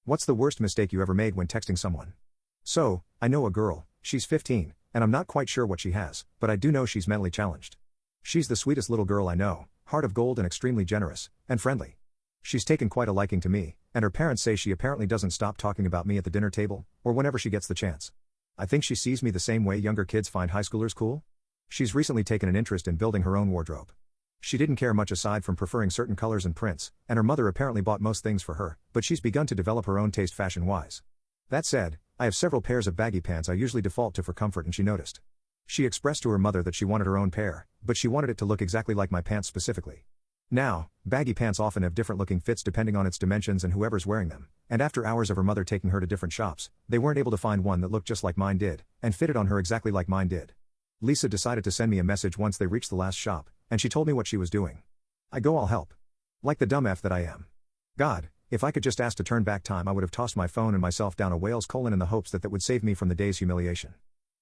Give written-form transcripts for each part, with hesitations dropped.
What's the worst mistake you ever made when texting someone? So, I know a girl, she's 15, and I'm not quite sure what she has, but I do know she's mentally challenged. She's the sweetest little girl I know, heart of gold and extremely generous, and friendly. She's taken quite a liking to me, and her parents say she apparently doesn't stop talking about me at the dinner table, or whenever she gets the chance. I think she sees me the same way younger kids find high schoolers cool. She's recently taken an interest in building her own wardrobe. She didn't care much aside from preferring certain colors and prints, and her mother apparently bought most things for her, but she's begun to develop her own taste fashion-wise. That said, I have several pairs of baggy pants I usually default to for comfort, and she noticed. She expressed to her mother that she wanted her own pair, but she wanted it to look exactly like my pants specifically. Now, baggy pants often have different looking fits depending on its dimensions and whoever's wearing them, and after hours of her mother taking her to different shops, they weren't able to find one that looked just like mine did, and fitted on her exactly like mine did. Lisa decided to send me a message once they reached the last shop, and she told me what she was doing. I go, I'll help. Like the dumb F that I am. God, if I could just ask to turn back time, I would have tossed my phone and myself down a whale's colon in the hopes that would save me from the day's humiliation.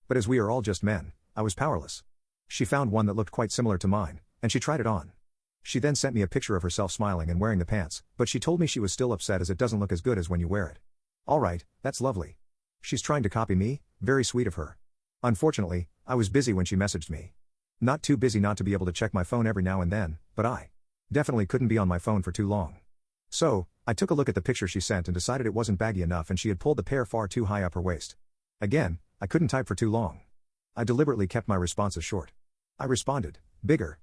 But as we are all just men, I was powerless. She found one that looked quite similar to mine, and she tried it on. She then sent me a picture of herself smiling and wearing the pants, but she told me she was still upset as it doesn't look as good as when you wear it. Alright, that's lovely. She's trying to copy me, very sweet of her. Unfortunately, I was busy when she messaged me. Not too busy not to be able to check my phone every now and then, but I definitely couldn't be on my phone for too long. So, I took a look at the picture she sent and decided it wasn't baggy enough and she had pulled the pair far too high up her waist. Again, I couldn't type for too long. I deliberately kept my responses short. I responded, bigger.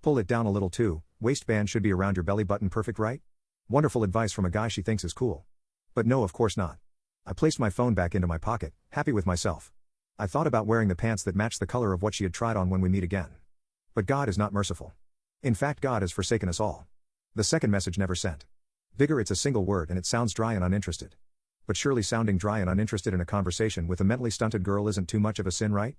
Pull it down a little too, waistband should be around your belly button, perfect, right? Wonderful advice from a guy she thinks is cool. But no, of course not. I placed my phone back into my pocket, happy with myself. I thought about wearing the pants that matched the color of what she had tried on when we meet again. But God is not merciful. In fact, God has forsaken us all. The second message never sent. Bigger, it's a single word and it sounds dry and uninterested. But surely sounding dry and uninterested in a conversation with a mentally stunted girl isn't too much of a sin, right?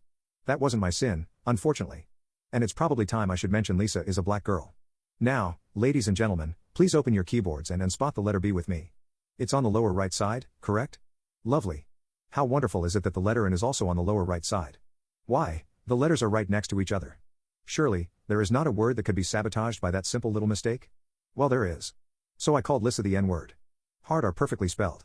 That wasn't my sin, unfortunately. And it's probably time I should mention Lisa is a black girl. Now, ladies and gentlemen, please open your keyboards and spot the letter B with me. It's on the lower right side, correct? Lovely. How wonderful is it that the letter N is also on the lower right side? Why, the letters are right next to each other. Surely, there is not a word that could be sabotaged by that simple little mistake? Well, there is. So I called Lisa the N-word. Hard are perfectly spelled.